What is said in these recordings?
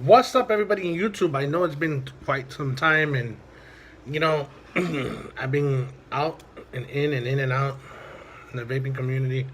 What's up, everybody in YouTube? I know it's been quite some time, and you know, I've been out and in and out in the vaping community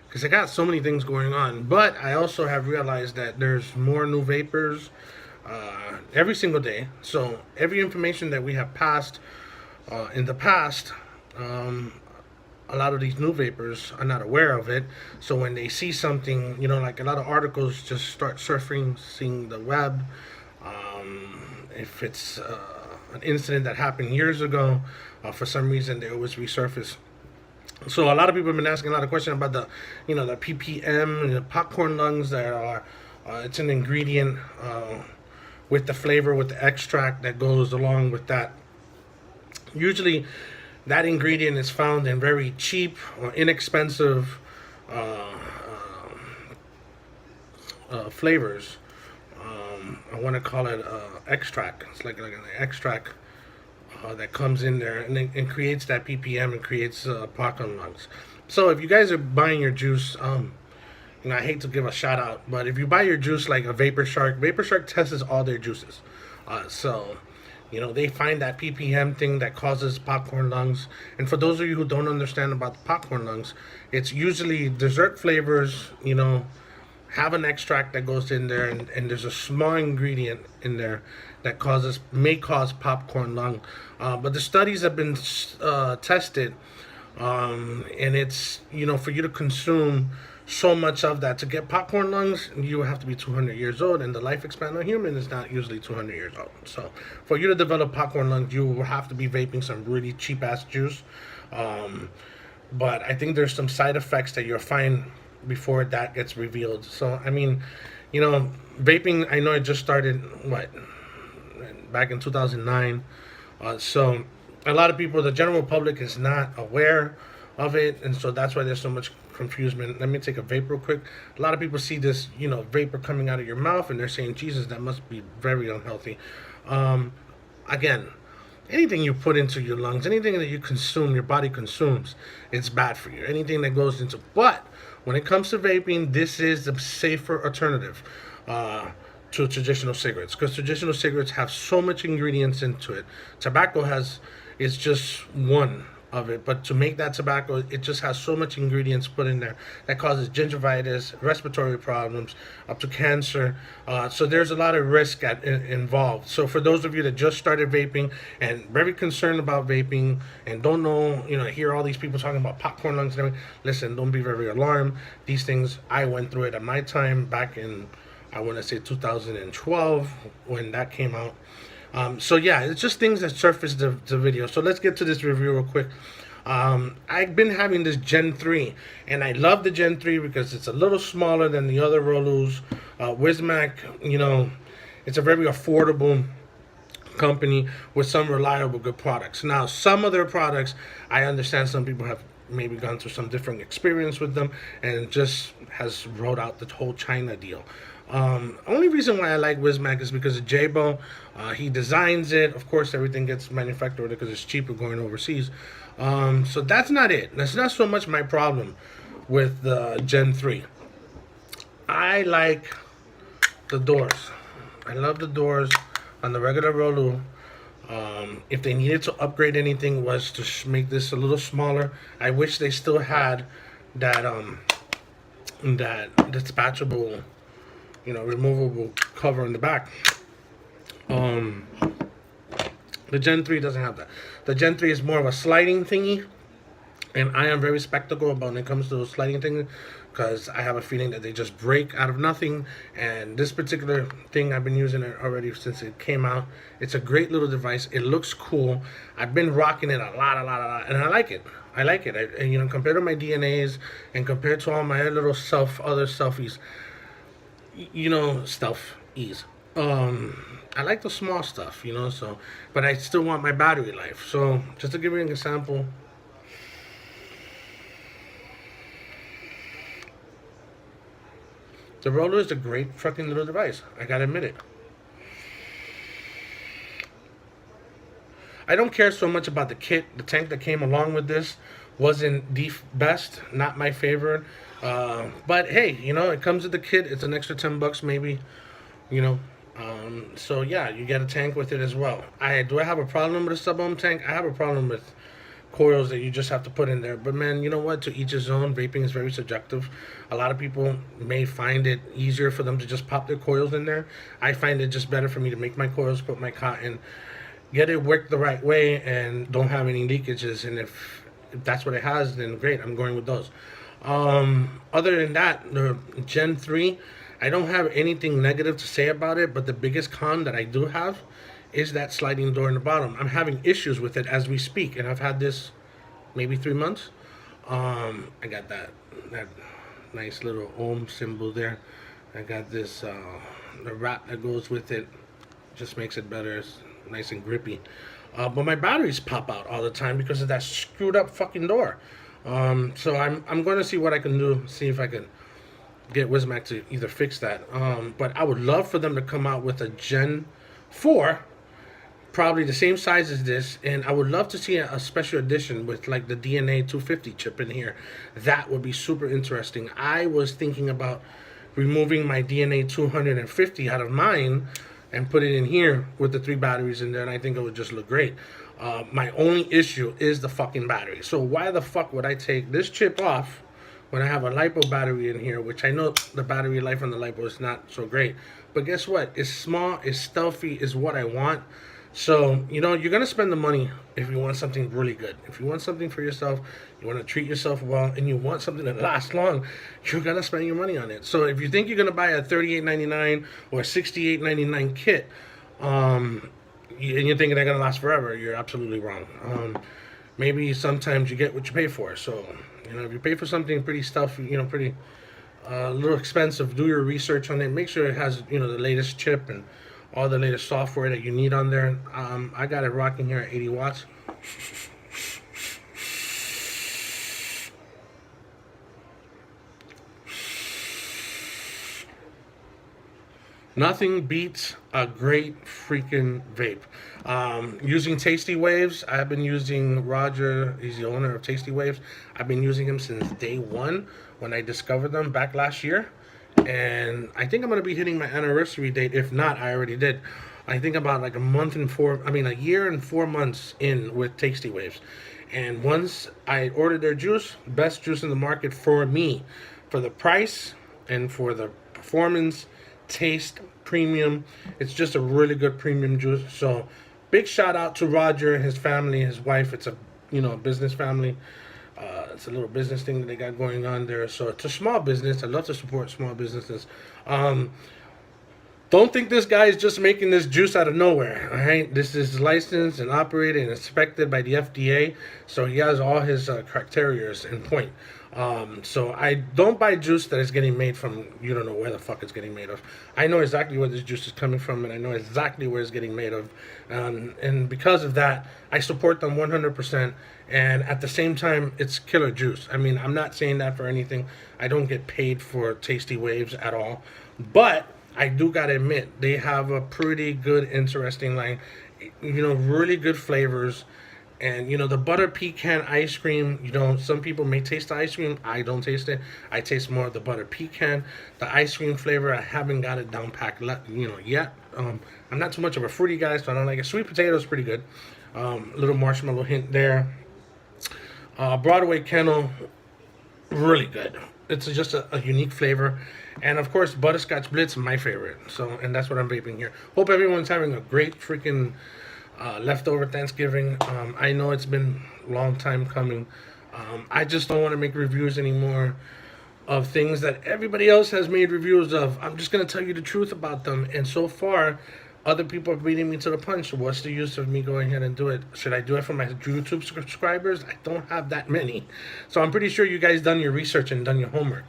because I got so many things going on. But I also have realized that there's more new vapors every single day. So every information that we have passed in the past, um, a lot of these new vapors are not aware of it. So when they see something, like a lot of articles just start surfing, seeing the web. If it's an incident that happened years ago, for some reason they always resurface. So a lot of people have been asking a lot of questions about the ppm and the popcorn lungs that are. It's an ingredient with the flavor, with the extract that goes along with that. Usually, that ingredient is found in very cheap or inexpensive uh, flavors. I want to call it extract. It's like an extract that comes in there and creates that ppm and creates popcorn lungs. So if you guys are buying your juice, I hate to give a shout out, but if you buy your juice like a Vapor Shark tests all their juices. So they find that ppm thing that causes popcorn lungs. And for those of you who don't understand about the popcorn lungs, it's usually dessert flavors. Have an extract that goes in there, and there's a small ingredient in there that may cause popcorn lung. But the studies have been tested, and it's for you to consume so much of that to get popcorn lungs, you have to be 200 years old, and the life span of a human is not usually 200 years old. So for you to develop popcorn lungs, you will have to be vaping some really cheap ass juice. But I think there's some side effects that you'll find before that gets revealed. So I mean, vaping. I know it just started back in 2009. So a lot of people, the general public, is not aware of it, and so that's why there's so much confusion. Let me take a vape real quick. A lot of people see this, vapor coming out of your mouth, and they're saying, "Jesus, that must be very unhealthy." Again, anything you put into your lungs, anything that you consume, your body consumes, it's bad for you. Anything that goes into, but when it comes to vaping, this is the safer alternative to traditional cigarettes, because traditional cigarettes have so much ingredients into it. Tobacco is just one of it, but to make that tobacco, it just has so much ingredients put in there that causes gingivitis, respiratory problems, up to cancer. So there's a lot of risk involved. So for those of you that just started vaping and very concerned about vaping and don't know, hear all these people talking about popcorn lungs and everything, listen, don't be very alarmed. These things, I went through it at my time back in, I want to say 2012 when that came out. So yeah, it's just things that surfaced the video. So let's get to this review real quick. I've been having this Gen 3, and I love the Gen 3 because it's a little smaller than the other Rolus. Wismac, it's a very affordable company with some reliable, good products. Now, some of their products, I understand some people have maybe gone through some different experience with them and just has wrote out the whole China deal. Only reason why I like Wismac is because of Jabo. He designs it. Of course, everything gets manufactured because it's cheaper going overseas. So that's not it. That's not so much my problem with the Gen 3. I like the doors. I love the doors on the regular Rolu. If they needed to upgrade anything, was to make this a little smaller. I wish they still had that dispatchable, removable cover in the back. The Gen 3 doesn't have that. The Gen 3 is more of a sliding thingy, and I am very skeptical about when it comes to those sliding things, because I have a feeling that they just break out of nothing. And this particular thing, I've been using it already since it came out. It's a great little device. It looks cool. I've been rocking it a lot, and I like it. I like it. Compared to my DNAs and compared to all my other selfies, stuff ease. I like the small stuff, so, but I still want my battery life. So just to give you an example, the roller is a great fucking little device. I gotta admit it. I don't care so much about the kit. The tank that came along with this wasn't the best, not my favorite. But hey, it comes with the kit. It's an extra $10 maybe. So yeah, you get a tank with it as well. I have a problem with a sub ohm tank. I have a problem with coils that you just have to put in there. But man, you know what? To each his own. Vaping is very subjective. A lot of people may find it easier for them to just pop their coils in there. I find it just better for me to make my coils, put my cotton, get it worked the right way, and don't have any leakages. And if that's what it has, then great. I'm going with those. Other than that, the Gen 3, I don't have anything negative to say about it, but the biggest con that I do have is that sliding door in the bottom. I'm having issues with it as we speak, and I've had this maybe 3 months. I got that nice little ohm symbol there. I got this the wrap that goes with it, just makes it better. It's nice and grippy. But my batteries pop out all the time because of that screwed up fucking door. So I'm going to see what I can do. See if I can get Wismac to either fix that. But I would love for them to come out with a Gen 4, probably the same size as this, and I would love to see a special edition with like the DNA 250 chip in here. That would be super interesting. I was thinking about removing my DNA 250 out of mine and put it in here with the 3 batteries in there, and I think it would just look great. My only issue is the fucking battery. So why the fuck would I take this chip off when I have a LiPo battery in here, which I know the battery life on the LiPo is not so great. But guess what? It's small, it's stealthy, is what I want. So, you know, you're going to spend the money if you want something really good. If you want something for yourself, you want to treat yourself well, and you want something that lasts long, you're going to spend your money on it. So if you think you're going to buy a $38.99 or a $68.99 kit, and you're thinking they're going to last forever, you're absolutely wrong. Maybe sometimes you get what you pay for. So, you know, if you pay for something pretty stuffy, you know, pretty a little expensive, do your research on it. Make sure it has, you know, the latest chip and all the latest software that you need on there. I got it rocking here at 80 watts. Nothing beats a great freaking vape. Using Tasty Waves, I've been using Roger. He's the owner of Tasty Waves. I've been using him since day one when I discovered them back last year. And I think I'm going to be hitting my anniversary date. If not, I already did. I think about like a year and 4 months in with Tasty Waves. And once I ordered their juice, best juice in the market for me, for the price and for the performance, taste, premium. It's just a really good premium juice. So big shout out to Roger and his family, his wife. It's a, you know, business family. It's a little business thing that they got going on there. So it's a small business. I love to support small businesses. Don't think this guy is just making this juice out of nowhere. All right, this is licensed and operated and inspected by the FDA, so he has all his criteria in point. So I don't buy juice that is getting made from you don't know where the fuck it's getting made of. I know exactly where this juice is coming from, and I know exactly where it's getting made of. And because of that, I support them 100%. And at the same time, it's killer juice. I mean, I'm not saying that for anything. I don't get paid for Tasty Waves at all, but I do gotta admit, they have a pretty good, interesting line. You know, really good flavors. And, you know, the butter pecan ice cream, you know, some people may taste the ice cream. I don't taste it. I taste more of the butter pecan. The ice cream flavor, I haven't got it down packed, you know, yet. I'm not too much of a fruity guy, so I don't like it. Sweet potato is pretty good. A little marshmallow hint there. Broadway Kennel, really good. It's just a unique flavor. And of course, Butterscotch Blitz, my favorite. So, and that's what I'm vaping here. Hope everyone's having a great freaking leftover Thanksgiving. I know it's been a long time coming. I just don't want to make reviews anymore of things that everybody else has made reviews of. I'm just going to tell you the truth about them. And so far, other people are beating me to the punch. What's the use of me going ahead and do it? Should I do it for my YouTube subscribers? I don't have that many. So I'm pretty sure you guys done your research and done your homework.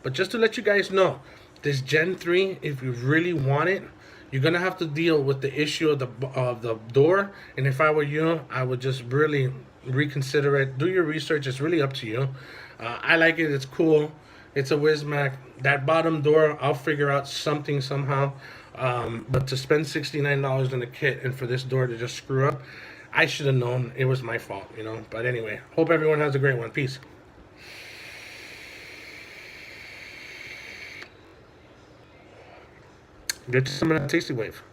But just to let you guys know, this Gen 3, if you really want it, you're going to have to deal with the issue of the door. And if I were you, I would just really reconsider it. Do your research. It's really up to you. I like it. It's cool. It's a Wismac. That bottom door, I'll figure out something somehow. But to spend $69 on a kit and for this door to just screw up, I should have known. It was my fault, you know. But anyway, hope everyone has a great one. Peace. Get some of that tasty wave.